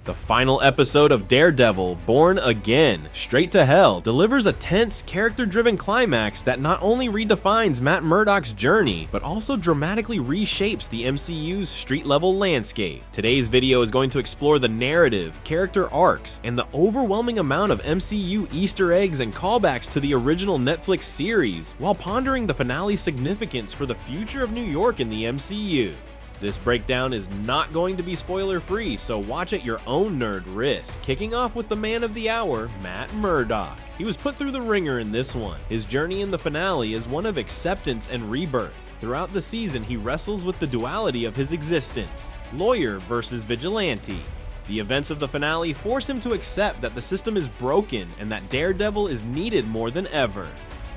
The final episode of Daredevil, Born Again, Straight to Hell, delivers a tense, character-driven climax that not only redefines Matt Murdock's journey, but also dramatically reshapes the MCU's street-level landscape. Today's video is going to explore the narrative, character arcs, and the overwhelming amount of MCU Easter eggs and callbacks to the original Netflix series, while pondering the finale's significance for the future of New York in the MCU. This breakdown is not going to be spoiler-free, so watch at your own nerd risk. Kicking off with the man of the hour, Matt Murdock. He was put through the ringer in this one. His journey in the finale is one of acceptance and rebirth. Throughout the season, he wrestles with the duality of his existence, lawyer versus vigilante. The events of the finale force him to accept that the system is broken and that Daredevil is needed more than ever.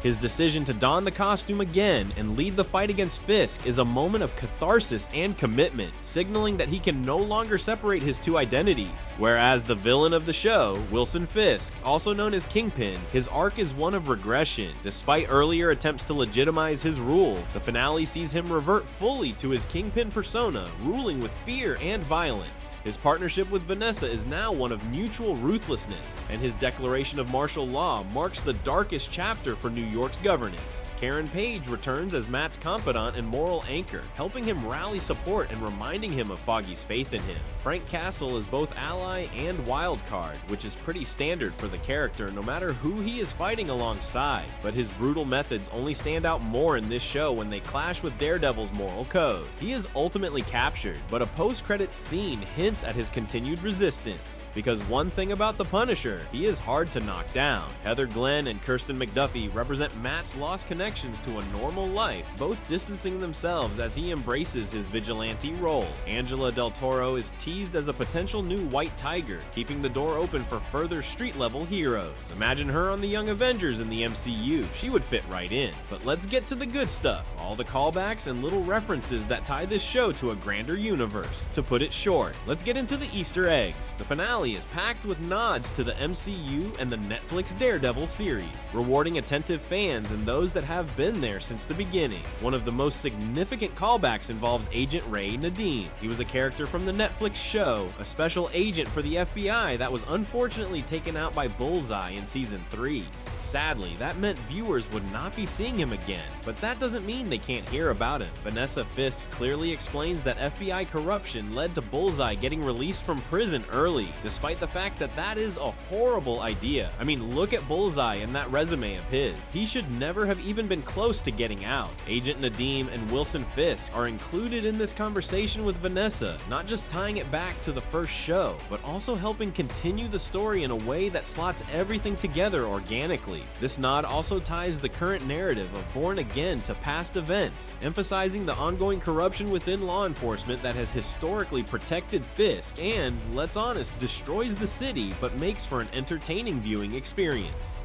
His decision to don the costume again and lead the fight against Fisk is a moment of catharsis and commitment, signaling that he can no longer separate his two identities. Whereas the villain of the show, Wilson Fisk, also known as Kingpin, his arc is one of regression. Despite earlier attempts to legitimize his rule, the finale sees him revert fully to his Kingpin persona, ruling with fear and violence. His partnership with Vanessa is now one of mutual ruthlessness, and his declaration of martial law marks the darkest chapter for New York's governance. Karen Page returns as Matt's confidant and moral anchor, helping him rally support and reminding him of Foggy's faith in him. Frank Castle is both ally and wildcard, which is pretty standard for the character no matter who he is fighting alongside, but his brutal methods only stand out more in this show when they clash with Daredevil's moral code. He is ultimately captured, but a post-credits scene hints at his continued resistance. Because one thing about the Punisher, he is hard to knock down. Heather Glenn and Kirsten McDuffie represent Matt's lost connections to a normal life, both distancing themselves as he embraces his vigilante role. Angela Del Toro is teased as a potential new White Tiger, keeping the door open for further street-level heroes. Imagine her on the Young Avengers in the MCU, she would fit right in. But let's get to the good stuff, all the callbacks and little references that tie this show to a grander universe. To put it short, let's get into the Easter eggs. The finale is packed with nods to the MCU and the Netflix Daredevil series, rewarding attentive fans and those that have been there since the beginning. One of the most significant callbacks involves Agent Ray Nadeem. He was a character from the Netflix show, a special agent for the FBI that was unfortunately taken out by Bullseye in season 3. Sadly, that meant viewers would not be seeing him again, but that doesn't mean they can't hear about him. Vanessa Fisk clearly explains that FBI corruption led to Bullseye getting released from prison early, despite the fact that that is a horrible idea. I mean, look at Bullseye and that resume of his. He should never have even been close to getting out. Agent Nadeem and Wilson Fisk are included in this conversation with Vanessa, not just tying it back to the first show, but also helping continue the story in a way that slots everything together organically. This nod also ties the current narrative of Born Again to past events, emphasizing the ongoing corruption within law enforcement that has historically protected Fisk and, let's honest, destroys the city but makes for an entertaining viewing experience.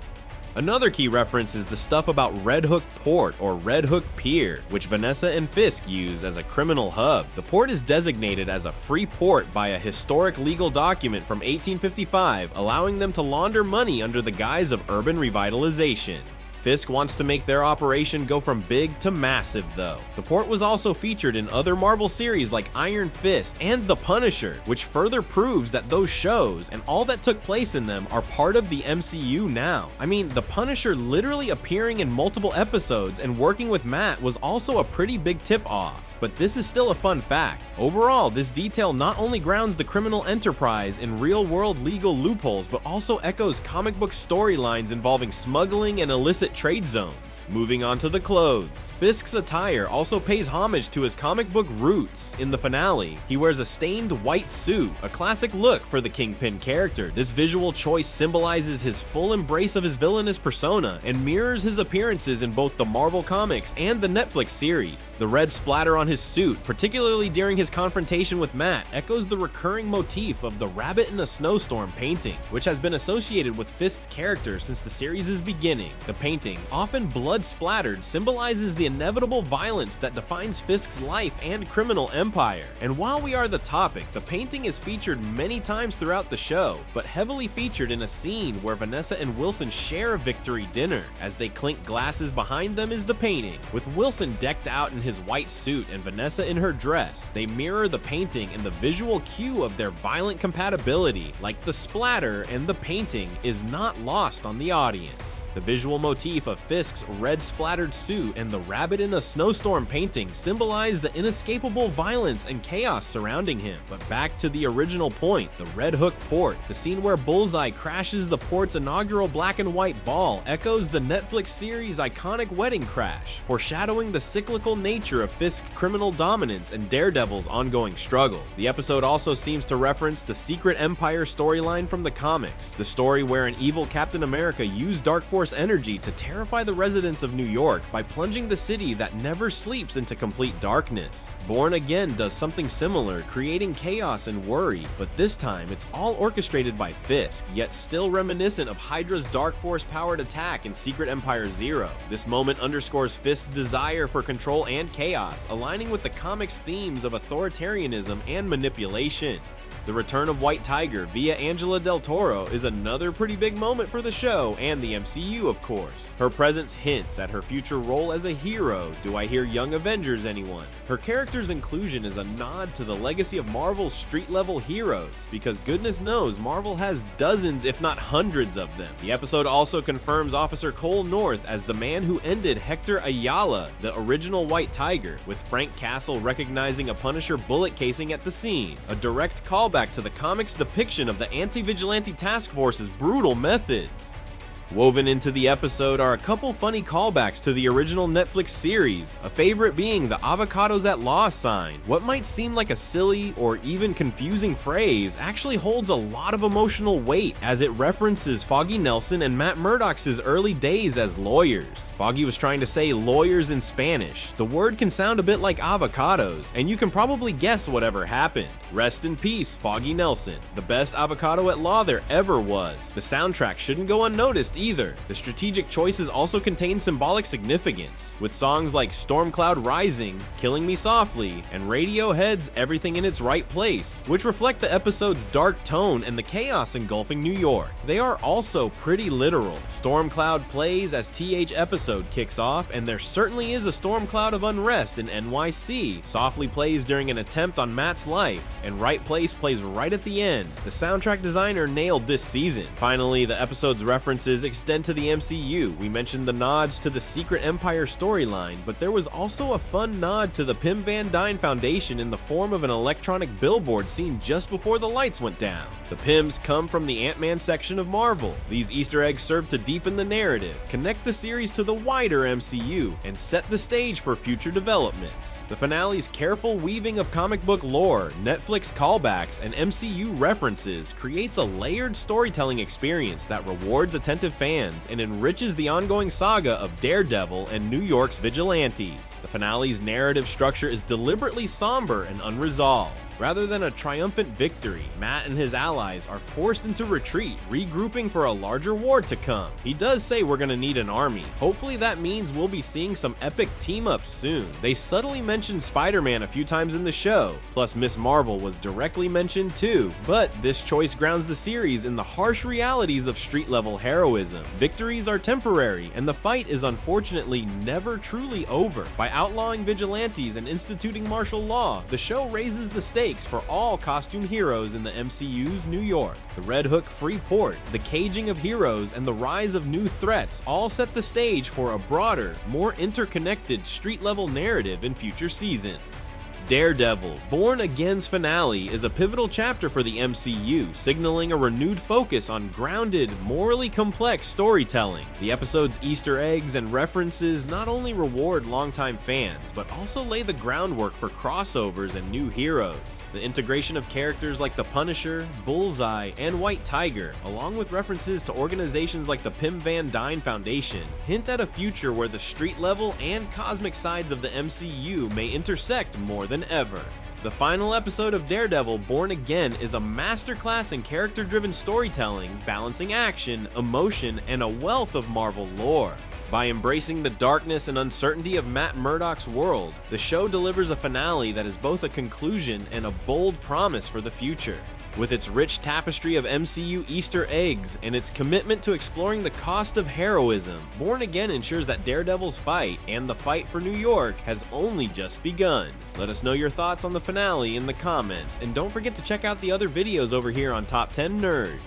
Another key reference is the stuff about Red Hook Port or Red Hook Pier, which Vanessa and Fisk use as a criminal hub. The port is designated as a free port by a historic legal document from 1855, allowing them to launder money under the guise of urban revitalization. Fisk wants to make their operation go from big to massive though. The port was also featured in other Marvel series like Iron Fist and The Punisher, which further proves that those shows and all that took place in them are part of the MCU now. I mean, The Punisher literally appearing in multiple episodes and working with Matt was also a pretty big tip-off. But this is still a fun fact. Overall, this detail not only grounds the criminal enterprise in real-world legal loopholes, but also echoes comic book storylines involving smuggling and illicit trade zones. Moving on to the clothes. Fisk's attire also pays homage to his comic book roots. In the finale, he wears a stained white suit, a classic look for the Kingpin character. This visual choice symbolizes his full embrace of his villainous persona and mirrors his appearances in both the Marvel comics and the Netflix series. The red splatter on his suit, particularly during his confrontation with Matt, echoes the recurring motif of the rabbit in a snowstorm painting, which has been associated with Fisk's character since the series' beginning. The painting painting, often blood-splattered, symbolizes the inevitable violence that defines Fisk's life and criminal empire. And while we are the topic, the painting is featured many times throughout the show, but heavily featured in a scene where Vanessa and Wilson share a victory dinner. As they clink glasses, behind them is the painting. With Wilson decked out in his white suit and Vanessa in her dress, they mirror the painting in the visual cue of their violent compatibility. Like the splatter and the painting is not lost on the audience. The visual motif of Fisk's red splattered suit and the rabbit in a snowstorm painting symbolize the inescapable violence and chaos surrounding him. But back to the original point, the Red Hook port. The scene where Bullseye crashes the port's inaugural black and white ball echoes the Netflix series' iconic wedding crash, foreshadowing the cyclical nature of Fisk's criminal dominance and Daredevil's ongoing struggle. The episode also seems to reference the Secret Empire storyline from the comics, the story where an evil Captain America used Dark Force energy to terrify the residents of New York by plunging the city that never sleeps into complete darkness. Born Again does something similar, creating chaos and worry, but this time it's all orchestrated by Fisk, yet still reminiscent of Hydra's Dark Force-powered attack in Secret Empire Zero. This moment underscores Fisk's desire for control and chaos, aligning with the comic's themes of authoritarianism and manipulation. The return of White Tiger via Angela Del Toro is another pretty big moment for the show and the MCU, of course. Her presence hints at her future role as a hero. Do I hear Young Avengers, anyone? Her character's inclusion is a nod to the legacy of Marvel's street-level heroes, because goodness knows Marvel has dozens if not hundreds of them. The episode also confirms Officer Cole North as the man who ended Hector Ayala, the original White Tiger, with Frank Castle recognizing a Punisher bullet casing at the scene, a direct callback to the comics' depiction of the anti-vigilante task force's brutal methods. Woven into the episode are a couple funny callbacks to the original Netflix series, a favorite being the Avocados At Law sign. What might seem like a silly or even confusing phrase actually holds a lot of emotional weight, as it references Foggy Nelson and Matt Murdock's early days as lawyers. Foggy was trying to say lawyers in Spanish. The word can sound a bit like avocados, and you can probably guess whatever happened. Rest in peace, Foggy Nelson, the best avocado at law there ever was. The soundtrack shouldn't go unnoticed either. The strategic choices also contain symbolic significance, with songs like Stormcloud Rising, Killing Me Softly, and Radiohead's Everything in Its Right Place, which reflect the episode's dark tone and the chaos engulfing New York. They are also pretty literal. Stormcloud plays as TH episode kicks off, and there certainly is a storm cloud of unrest in NYC. Softly plays during an attempt on Matt's life, and Right Place plays right at the end. The soundtrack designer nailed this season. Finally, the episode's references extend to the MCU. We mentioned the nods to the Secret Empire storyline, but there was also a fun nod to the Pim Van Dyne Foundation in the form of an electronic billboard seen just before the lights went down. The Pims come from the Ant-Man section of Marvel. These Easter eggs serve to deepen the narrative, connect the series to the wider MCU, and set the stage for future developments. The finale's careful weaving of comic book lore, Netflix callbacks, and MCU references creates a layered storytelling experience that rewards attentive fans and enriches the ongoing saga of Daredevil and New York's Vigilantes. The finale's narrative structure is deliberately somber and unresolved. Rather than a triumphant victory, Matt and his allies are forced into retreat, regrouping for a larger war to come. He does say we're gonna need an army. Hopefully that means we'll be seeing some epic team-ups soon. They subtly mentioned Spider-Man a few times in the show, plus Miss Marvel was directly mentioned too, but this choice grounds the series in the harsh realities of street-level heroism. Victories are temporary, and the fight is unfortunately never truly over. By outlawing vigilantes and instituting martial law, the show raises the stakes for all costume heroes in the MCU's New York. The Red Hook free port, the caging of heroes, and the rise of new threats all set the stage for a broader, more interconnected street-level narrative in future seasons. Daredevil, Born Again's finale is a pivotal chapter for the MCU, signaling a renewed focus on grounded, morally complex storytelling. The episode's Easter eggs and references not only reward longtime fans, but also lay the groundwork for crossovers and new heroes. The integration of characters like the Punisher, Bullseye, and White Tiger, along with references to organizations like the Pim Van Dyne Foundation, hint at a future where the street level and cosmic sides of the MCU may intersect more than ever. The final episode of Daredevil, Born Again, is a masterclass in character-driven storytelling, balancing action, emotion, and a wealth of Marvel lore. By embracing the darkness and uncertainty of Matt Murdock's world, the show delivers a finale that is both a conclusion and a bold promise for the future. With its rich tapestry of MCU Easter eggs and its commitment to exploring the cost of heroism, Born Again ensures that Daredevil's fight and the fight for New York has only just begun. Let us know your thoughts on the finale in the comments, and don't forget to check out the other videos over here on Top 10 Nerd.